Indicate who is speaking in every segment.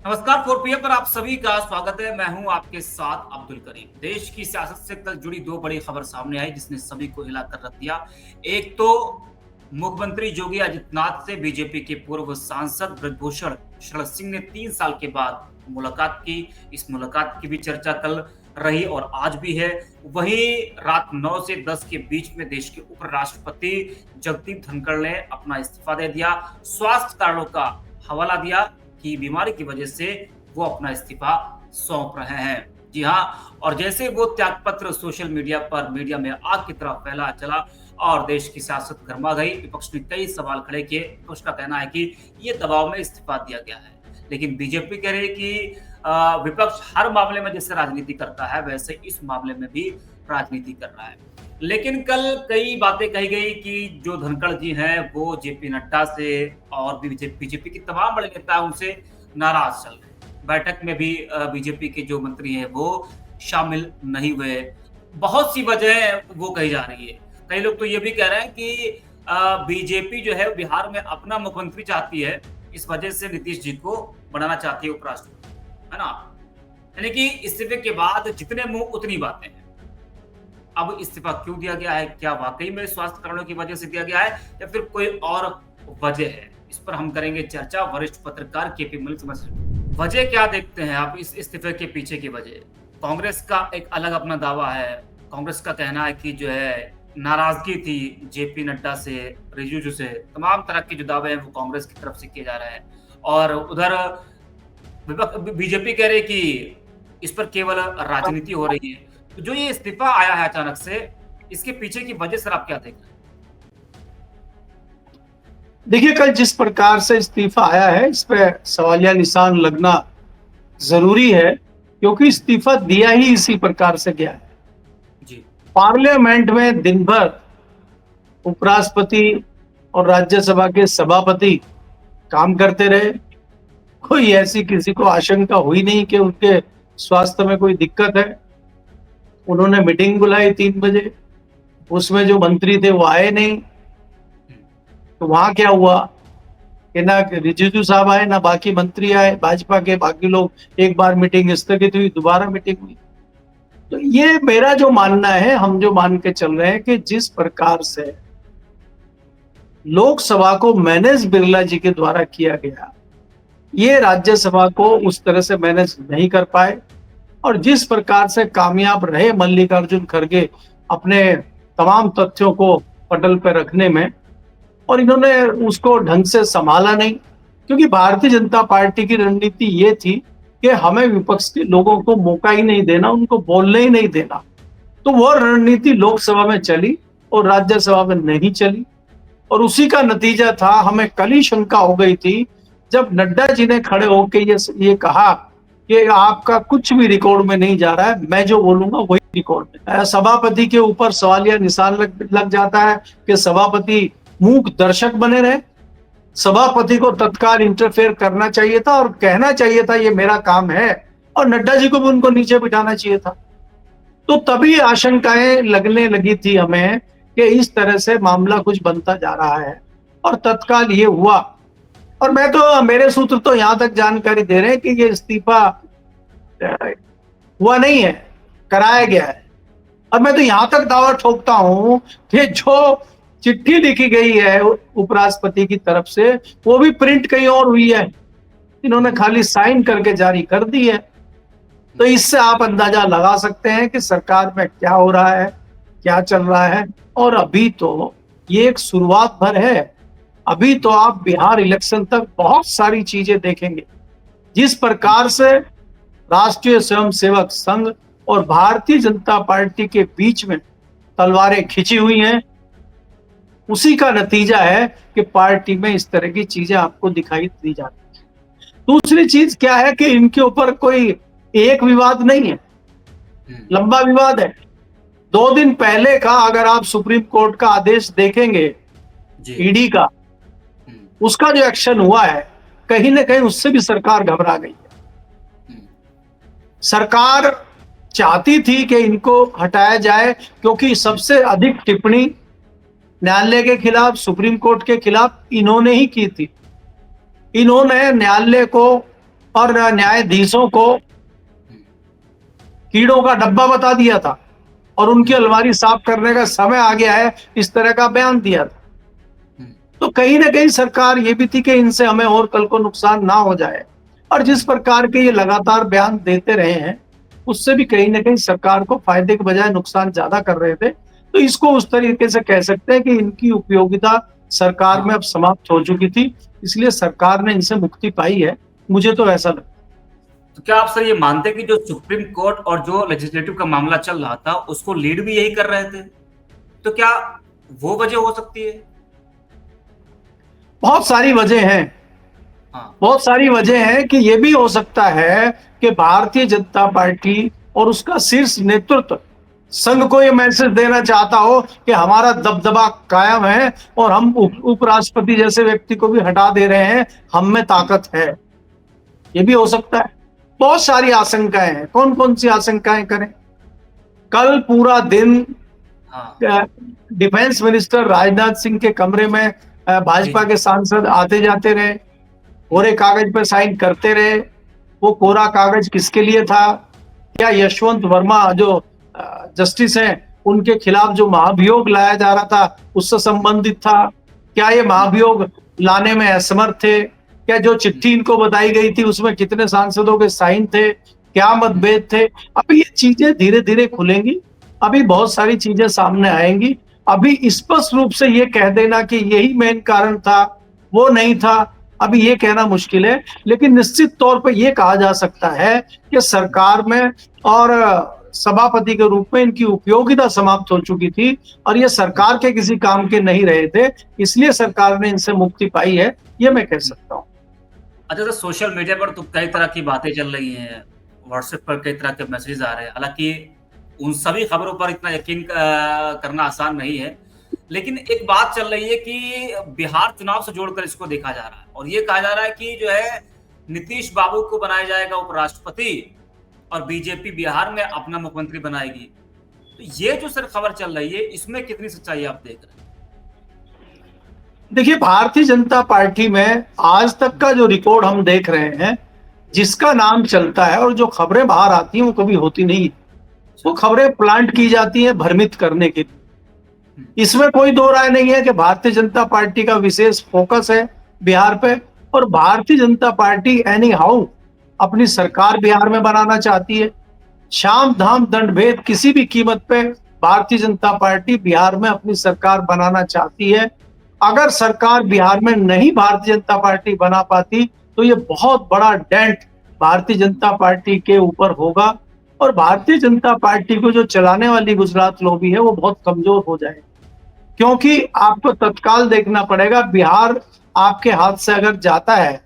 Speaker 1: नमस्कार 4 PM पर आप सभी का स्वागत है। मैं हूं आपके साथ अब्दुल करीम। देश की सियासत से कल जुड़ी दो बड़ी खबर सामने आई जिसने सभी को हिलाकर रख दिया। एक तो मुख्यमंत्री योगी आदित्यनाथ से बीजेपी के पूर्व सांसद ब्रजभूषण शरण सिंह ने 3 साल के बाद मुलाकात की। इस मुलाकात की भी चर्चा कल रही और आज भी है। वहीं रात 9 से 10 के बीच में देश के उपराष्ट्रपति जगदीप धनखड़ ने अपना इस्तीफा दे दिया। स्वास्थ्य कारणों का हवाला दिया कि बीमारी की वजह से वो अपना इस्तीफा सौंप रहे हैं। जी हाँ, और जैसे वो त्यागपत्र सोशल मीडिया पर मीडिया में आग की तरह फैला चला और देश की सियासत गर्मा गई। विपक्ष ने कई सवाल खड़े किए। विपक्ष का कहना है कि ये दबाव में इस्तीफा दिया गया है, लेकिन बीजेपी कह रही है कि विपक्ष हर मामले में जैसे राजनीति करता है वैसे इस मामले में भी राजनीति कर रहा है। लेकिन कल कई बातें कही गई कि जो धनखड़ जी हैं वो जेपी नड्डा से और भी बीजेपी की तमाम बड़े नेता उनसे नाराज चल रहे हैं। बैठक में भी बीजेपी के जो मंत्री हैं वो शामिल नहीं हुए। बहुत सी वजह वो कही जा रही है। कई लोग तो ये भी कह रहे हैं कि बीजेपी जो है बिहार में अपना मुख्यमंत्री चाहती है, इस वजह से नीतीश जी को बनाना चाहती है उपराष्ट्रपति, है ना। यानी कि इस्तीफे के बाद जितने मुंह उतनी बातें हैं। अब इस्तीफा क्यों दिया गया है? क्या वाकई में स्वास्थ्य कारणों की वजह से दिया गया है या फिर कोई और वजह है? इस पर हम करेंगे चर्चा वरिष्ठ पत्रकार केपी मलिक से। वजह क्या देखते हैं आप इस इस्तीफे के पीछे की वजह? कांग्रेस का एक अलग अपना दावा है। कांग्रेस का कहना है कि जो है नाराजगी थी जेपी नड्डा से, रिजिजू से, तमाम तरह के जो दावे हैं वो कांग्रेस की तरफ से किए जा रहे हैं। और उधर बीजेपी कह रही है कि इस पर केवल राजनीति हो रही है। तो जो ये इस्तीफा आया है अचानक से, इसके पीछे की वजह सर आप क्या देख रहे हैं?
Speaker 2: देखिए, कल जिस प्रकार से इस्तीफा आया है इस पे सवालिया निशान लगना जरूरी है, क्योंकि इस्तीफा दिया ही इसी प्रकार से गया है।
Speaker 1: जी।
Speaker 2: पार्लियामेंट में दिन भर उपराष्ट्रपति और राज्यसभा के सभापति काम करते रहे। कोई ऐसी किसी को आशंका हुई नहीं कि उनके स्वास्थ्य में कोई दिक्कत है। उन्होंने मीटिंग बुलाई 3 बजे, उसमें जो मंत्री थे वो आए नहीं। तो वहां क्या हुआ कि ना रिजिजू साहब आए ना बाकी मंत्री आए, भाजपा के बाकी लोग। एक बार मीटिंग स्थगित हुई, दोबारा मीटिंग हुई। तो ये मेरा जो मानना है, हम जो मान के चल रहे हैं कि जिस प्रकार से लोकसभा को मैनेज बिरला जी के द्वारा किया गया, ये राज्यसभा को उस तरह से मैनेज नहीं कर पाए। और जिस प्रकार से कामयाब रहे मल्लिकार्जुन खड़गे अपने तमाम तथ्यों को पटल पर रखने में, और इन्होंने उसको ढंग से संभाला नहीं। क्योंकि भारतीय जनता पार्टी की रणनीति ये थी कि हमें विपक्ष के लोगों को मौका ही नहीं देना, उनको बोलने ही नहीं देना। तो वो रणनीति लोकसभा में चली और राज्यसभा में नहीं चली। और उसी का नतीजा था, हमें कल ही शंका हो गई थी जब नड्डा जी ने खड़े होकर ये कहा कि आपका कुछ भी रिकॉर्ड में नहीं जा रहा है, मैं जो बोलूंगा वही रिकॉर्ड में। सभापति के ऊपर सवालिया निशान लग जाता है कि सभापति मूक दर्शक बने रहे। सभापति को तत्काल इंटरफेयर करना चाहिए था और कहना चाहिए था ये मेरा काम है, और नड्डा जी को भी उनको नीचे बिठाना चाहिए था। तो तभी आशंकाएं लगने लगी थी हमें कि इस तरह से मामला कुछ बनता जा रहा है, और तत्काल ये हुआ। और मेरे सूत्र तो यहां तक जानकारी दे रहे हैं कि ये इस्तीफा हुआ नहीं है, कराया गया है। और मैं तो यहां तक दावा ठोकता हूं कि जो चिट्ठी लिखी गई है उपराष्ट्रपति की तरफ से, वो भी प्रिंट कहीं और हुई है, इन्होंने खाली साइन करके जारी कर दी है। तो इससे आप अंदाजा लगा सकते हैं कि सरकार में क्या हो रहा है, क्या चल रहा है। और अभी तो ये एक शुरुआत भर है। अभी तो आप बिहार इलेक्शन तक बहुत सारी चीजें देखेंगे। जिस प्रकार से राष्ट्रीय स्वयंसेवक संघ और भारतीय जनता पार्टी के बीच में तलवारें खिंची हुई हैं, उसी का नतीजा है कि पार्टी में इस तरह की चीजें आपको दिखाई दी जाती है। दूसरी चीज क्या है कि इनके ऊपर कोई एक विवाद नहीं है, लंबा विवाद है। 2 दिन पहले का अगर आप सुप्रीम कोर्ट का आदेश देखेंगे ईडी का, उसका जो एक्शन हुआ है, कहीं ना कहीं उससे भी सरकार घबरा गई है। सरकार चाहती थी कि इनको हटाया जाए, क्योंकि सबसे अधिक टिप्पणी न्यायालय के खिलाफ, सुप्रीम कोर्ट के खिलाफ इन्होंने ही की थी। इन्होंने न्यायालय को और न्यायाधीशों को कीड़ों का डब्बा बता दिया था और उनकी अलमारी साफ करने का समय आ गया है, इस तरह का बयान दिया था। तो कहीं ना कहीं सरकार ये भी थी कि इनसे हमें और कल को नुकसान ना हो जाए, और जिस प्रकार के ये लगातार बयान देते रहे हैं उससे भी कहीं ना कहीं सरकार को फायदे के बजाय नुकसान ज्यादा कर रहे थे। तो इसको उस तरीके से कह सकते हैं कि इनकी उपयोगिता सरकार में अब समाप्त हो चुकी थी, इसलिए सरकार ने इनसे मुक्ति पाई है, मुझे तो ऐसा लगता है।
Speaker 1: तो क्या आप सर ये मानते हैं कि जो सुप्रीम कोर्ट और जो लेजिस्लेटिव का मामला चल रहा था उसको लीड भी यही कर रहे थे, तो क्या वो वजह हो सकती है?
Speaker 2: बहुत सारी वजह हैं,
Speaker 1: हाँ।
Speaker 2: बहुत सारी वजह है कि ये भी हो सकता है कि भारतीय जनता पार्टी और उसका शीर्ष नेतृत्व संघ को ये मैसेज देना चाहता हो कि हमारा दबदबा कायम है और हम उपराष्ट्रपति जैसे व्यक्ति को भी हटा दे रहे हैं, हम में ताकत है। ये भी हो सकता है। बहुत सारी आशंकाएं हैं, कौन कौन सी आशंकाएं करें। कल पूरा दिन
Speaker 1: हाँ।
Speaker 2: डिफेंस मिनिस्टर राजनाथ सिंह के कमरे में भाजपा के सांसद आते जाते रहे, कोरे कागज पर साइन करते रहे। वो कोरा कागज किसके लिए था? क्या यशवंत वर्मा जो जस्टिस हैं उनके खिलाफ जो महाभियोग लाया जा रहा था उससे संबंधित था? क्या ये महाभियोग लाने में असमर्थ थे? क्या जो चिट्ठी इनको बताई गई थी उसमें कितने सांसदों के साइन थे? क्या मतभेद थे? अब ये चीजें धीरे धीरे खुलेंगी, अभी बहुत सारी चीजें सामने आएंगी। अभी स्पष्ट रूप से ये कह देना कि यही मेन कारण था, वो नहीं था, अभी ये कहना मुश्किल है। लेकिन निश्चित तौर पर यह कहा जा सकता है कि सरकार में और सभापति के रूप में इनकी उपयोगिता समाप्त हो चुकी थी और ये सरकार के किसी काम के नहीं रहे थे, इसलिए सरकार ने इनसे मुक्ति पाई है, ये मैं कह सकता हूँ।
Speaker 1: अच्छा, तो सोशल मीडिया पर तो कई तरह की बातें चल रही हैं, व्हाट्सएप पर कई तरह के मैसेज आ रहे हैं। हालांकि उन सभी खबरों पर इतना यकीन करना आसान नहीं है, लेकिन एक बात चल रही है कि बिहार चुनाव से जोड़कर इसको देखा जा रहा है और ये कहा जा रहा है कि जो है नीतीश बाबू को बनाया जाएगा उपराष्ट्रपति और बीजेपी बिहार में अपना मुख्यमंत्री बनाएगी। तो ये जो सर खबर चल रही है इसमें कितनी सच्चाई आप देख रहे हैं?
Speaker 2: देखिए, भारतीय जनता पार्टी में आज तक का जो रिकॉर्ड हम देख रहे हैं, जिसका नाम चलता है और जो खबरें बाहर आती हैं वो कभी होती नहीं। वो खबरें प्लांट की जाती हैं भ्रमित करने के लिए। इसमें कोई दो राय नहीं है कि भारतीय जनता पार्टी का विशेष फोकस है बिहार पे, और Bharatiya Janata party any how अपनी सरकार बिहार में बनाना चाहती है। शाम धाम दंड भेद किसी भी कीमत पे भारतीय जनता पार्टी बिहार में अपनी सरकार बनाना चाहती है। अगर सरकार बिहार में नहीं भारतीय जनता पार्टी बना पाती तो ये बहुत बड़ा डेंट भारतीय जनता पार्टी के ऊपर होगा और भारतीय जनता पार्टी को जो चलाने वाली गुजरात लॉबी है वो बहुत कमजोर हो जाएगी। क्योंकि आपको तत्काल देखना पड़ेगा, बिहार आपके हाथ से अगर जाता है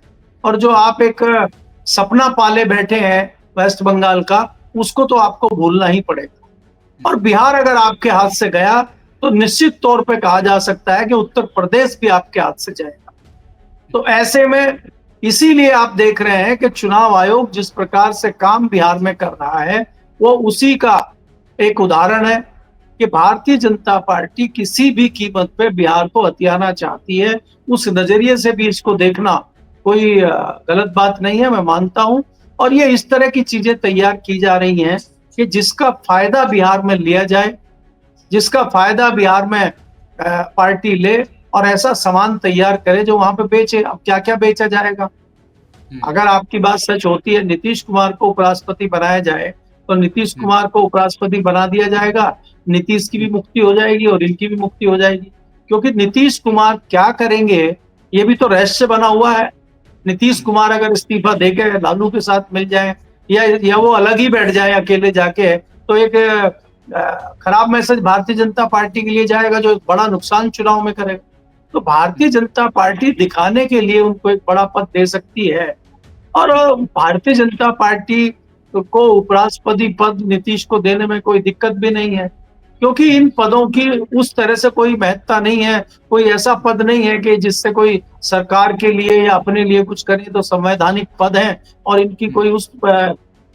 Speaker 2: और जो आप एक सपना पाले बैठे हैं वेस्ट बंगाल का, उसको तो आपको भूलना ही पड़ेगा। और बिहार अगर आपके हाथ से गया तो निश्चित तौर पे कहा जा सकता है कि उत्तर प्रदेश भी आपके हाथ से जाएगा। तो ऐसे में इसीलिए आप देख रहे हैं कि चुनाव आयोग जिस प्रकार से काम बिहार में कर रहा है वो उसी का एक उदाहरण है कि भारतीय जनता पार्टी किसी भी कीमत पे बिहार को हथियाना चाहती है। उस नजरिए से भी इसको देखना कोई गलत बात नहीं है, मैं मानता हूं। और ये इस तरह की चीजें तैयार की जा रही हैं कि जिसका फायदा बिहार में लिया जाए, जिसका फायदा बिहार में पार्टी ले और ऐसा सामान तैयार करे जो वहां पे बेचे। अब क्या क्या बेचा जाएगा? अगर आपकी बात सच होती है नीतीश कुमार को उपराष्ट्रपति बनाया जाए तो नीतीश कुमार को उपराष्ट्रपति बना दिया जाएगा, नीतीश की भी मुक्ति हो जाएगी और इनकी भी मुक्ति हो जाएगी। क्योंकि नीतीश कुमार क्या करेंगे ये भी तो रहस्य बना हुआ है। नीतीश कुमार अगर इस्तीफा देके लालू के साथ मिल जाए या वो अलग ही बैठ जाए अकेले जाके, तो एक खराब मैसेज भारतीय जनता पार्टी के लिए जाएगा जो एक बड़ा नुकसान चुनाव में करेगा। तो भारतीय जनता पार्टी दिखाने के लिए उनको एक बड़ा पद दे सकती है और भारतीय जनता पार्टी को उपराष्ट्रपति पद नीतीश को देने में कोई दिक्कत भी नहीं है, क्योंकि इन पदों की उस तरह से कोई महत्ता नहीं है। कोई ऐसा पद नहीं है कि जिससे कोई सरकार के लिए या अपने लिए कुछ करे। तो संवैधानिक पद है और इनकी कोई उस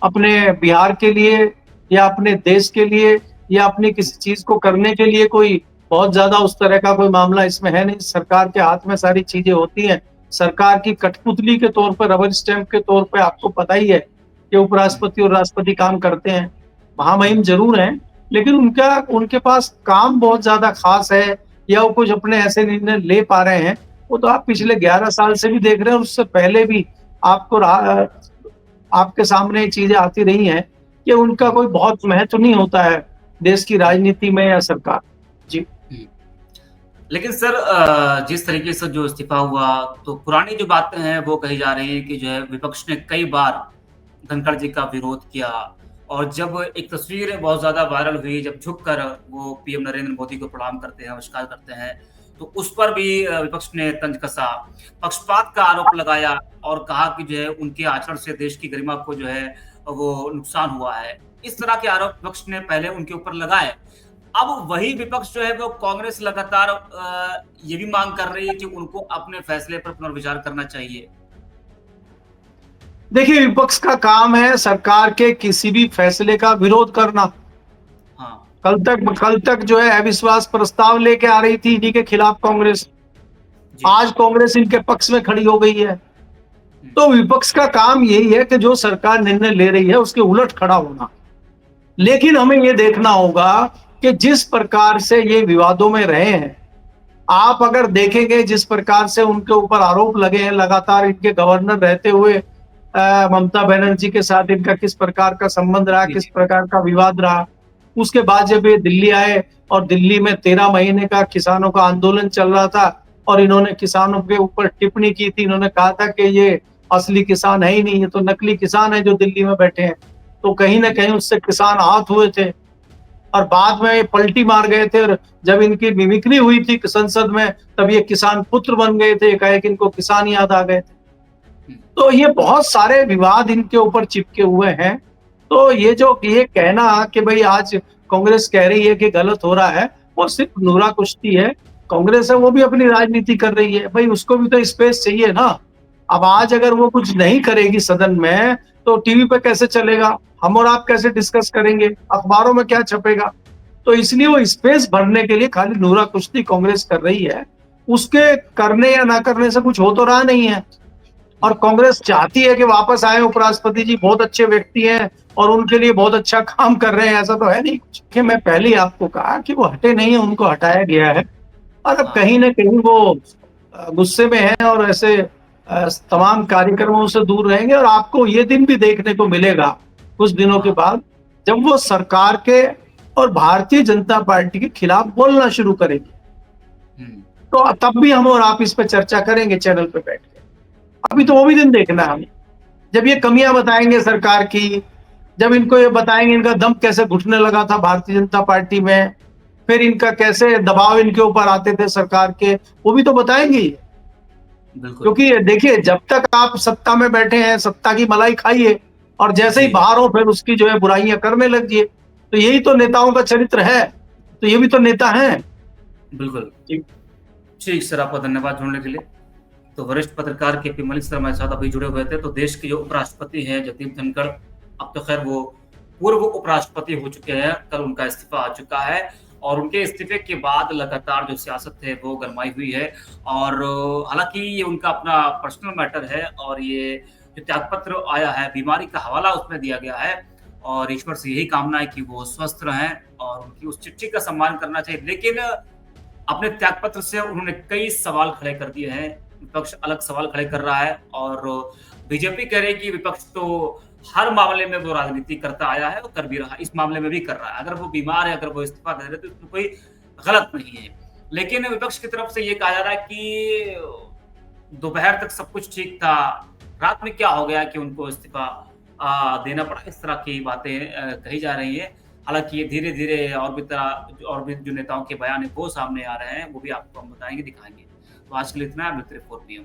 Speaker 2: अपने बिहार के लिए या अपने देश के लिए या अपनी किसी चीज को करने के लिए कोई बहुत ज्यादा उस तरह का कोई मामला इसमें है नहीं। सरकार के हाथ में सारी चीजें होती हैं, सरकार की कठपुतली के तौर पर, रबर स्टैंप के तौर पे आपको पता ही है कि उपराष्ट्रपति और राष्ट्रपति काम करते हैं। महामहिम ज़रूर हैं, लेकिन उनके पास काम बहुत ज़्यादा ख़ास है या वो कुछ अपने ऐसे निर्णय ले पा रहे हैं, वो तो आप पिछले 11 साल से भी देख रहे हैं और उससे पहले भी आपके सामने चीज़ें आती रही हैं कि उनका कोई बहुत महत्व नहीं होता है देश की राजनीति में या सरकार। जी।
Speaker 1: लेकिन सर जिस तरीके से जो इस्तीफा हुआ, तो पुरानी जो बातें हैं वो कही जा रही है कि जो है विपक्ष ने कई बार धनखड़ जी का विरोध किया, और जब एक तस्वीर बहुत ज़्यादा वायरल हुई, जब झुककर वो पीएम नरेंद्र मोदी को प्रणाम करते हैं, नमस्कार करते हैं, तो उस पर भी विपक्ष ने तंज कसा, पक्षपात का आरोप लगाया और कहा कि जो है उनके आचरण से देश की गरिमा को जो है वो नुकसान हुआ है। इस तरह के आरोप विपक्ष ने पहले उनके ऊपर लगाए। अब वही विपक्ष जो है वो कांग्रेस लगातार ये भी मांग कर रही है कि उनको अपने फैसले पर पुनर्विचार करना चाहिए।
Speaker 2: देखिए, विपक्ष का काम है सरकार के किसी भी फैसले का विरोध करना।
Speaker 1: हाँ,
Speaker 2: कल तक जो है अविश्वास प्रस्ताव लेके आ रही थी इन्हीं के खिलाफ कांग्रेस।
Speaker 1: जी।
Speaker 2: आज कांग्रेस इनके पक्ष में खड़ी हो गई है। तो विपक्ष का काम यही है कि जो सरकार निर्णय ले रही है उसके उलट खड़ा होना। लेकिन हमें ये देखना होगा कि जिस प्रकार से ये विवादों में रहे हैं, आप अगर देखेंगे जिस प्रकार से उनके ऊपर आरोप लगे हैं लगातार, इनके गवर्नर रहते हुए ममता बनर्जी के साथ इनका किस प्रकार का संबंध रहा, किस प्रकार का विवाद रहा। उसके बाद जब ये दिल्ली आए और दिल्ली में 13 महीने का किसानों का आंदोलन चल रहा था और इन्होंने किसानों के ऊपर टिप्पणी की थी, इन्होंने कहा था कि ये असली किसान है ही नहीं, ये तो नकली किसान है जो दिल्ली में बैठे हैं। तो कहीं ना कहीं उससे किसान आहत हुए थे और बाद में ये पलटी मार गए थे, और जब इनकी मिमिक्री हुई थी संसद में तब ये किसान पुत्र बन गए थे, एकाएक इनको किसान याद आ गए थे। तो ये बहुत सारे विवाद इनके ऊपर चिपके हुए हैं। तो ये कहना कि भाई आज कांग्रेस कह रही है कि गलत हो रहा है, वो सिर्फ नूरा कुश्ती है। कांग्रेस है वो भी अपनी राजनीति कर रही है, भाई उसको भी तो स्पेस चाहिए ना। अब आज अगर वो कुछ नहीं करेगी सदन में तो टीवी पे कैसे चलेगा, हम और आप कैसे डिस्कस करेंगे, अखबारों में क्या छपेगा। तो इसलिए वो स्पेस भरने के लिए खाली नूरा कुश्ती कांग्रेस कर रही है। उसके करने या ना करने से कुछ हो तो रहा नहीं है। और कांग्रेस चाहती है कि वापस आए उपराष्ट्रपति जी, बहुत अच्छे व्यक्ति हैं और उनके लिए बहुत अच्छा काम कर रहे हैं, ऐसा तो है नहीं कुछ। कि मैं पहले ही आपको कहा कि वो हटे नहीं है, उनको हटाया गया है और अब कहीं ना कहीं वो गुस्से में है और ऐसे तमाम कार्यक्रमों से दूर रहेंगे। और आपको ये दिन भी देखने को मिलेगा कुछ दिनों के बाद जब वो सरकार के और भारतीय जनता पार्टी के खिलाफ बोलना शुरू करेगी। तो तब भी हम और आप इस पर चर्चा करेंगे चैनल पे बैठ के। अभी तो वो भी दिन देखना है हमें, जब ये कमियां बताएंगे सरकार की, जब इनको ये बताएंगे इनका दम कैसे घुटने लगा था भारतीय जनता पार्टी में, फिर इनका कैसे दबाव इनके ऊपर आते थे सरकार के, वो भी तो बताएंगे। क्योंकि देखिए, जब तक आप सत्ता में बैठे हैं सत्ता की मलाई खाइए और जैसे ही बाहर हो फिर उसकी जो है बुराइयां करने लगिए। तो यही तो नेताओं का चरित्र है, तो ये भी तो नेता हैं।
Speaker 1: बिल्कुल ठीक सर, आपका धन्यवाद जुड़ने के लिए। तो वरिष्ठ पत्रकार के मलिक सर हमारे साथ अभी जुड़े हुए थे। तो देश के जो उपराष्ट्रपति हैं जगदीप धनखड़, अब तो खैर वो पूर्व उपराष्ट्रपति हो चुके हैं, कल उनका इस्तीफा आ चुका है और उनके इस्तीफे के बाद लगातार जो सियासत है वो गरमाई हुई है। और हालांकि ये उनका अपना पर्सनल मैटर है और ये जो त्यागपत्र आया है, बीमारी का हवाला उसमें दिया गया है और ईश्वर से यही कामना है कि वो स्वस्थ रहें और उनकी उस चिट्ठी का सम्मान करना चाहिए। लेकिन अपने त्यागपत्र से उन्होंने कई सवाल खड़े कर दिए हैं, विपक्ष अलग सवाल खड़े कर रहा है और बीजेपी कह रही है कि विपक्ष तो हर मामले में वो राजनीति करता आया है, वो कर भी रहा, इस मामले में भी कर रहा है। अगर वो बीमार है, अगर वो इस्तीफा दे रहे तो इसमें कोई गलत नहीं है। लेकिन विपक्ष की तरफ से ये कहा जा रहा है कि दोपहर तक सब कुछ ठीक था, रात में क्या हो गया कि उनको इस्तीफा देना पड़ा, इस तरह की बातें कही जा रही है। हालांकि ये धीरे धीरे और भी जो नेताओं के बयान है वो सामने आ रहे हैं, वो भी आपको हम बताएंगे, दिखाएंगे। तो आज के लिए इतना है, मिलते हैं 4 PM।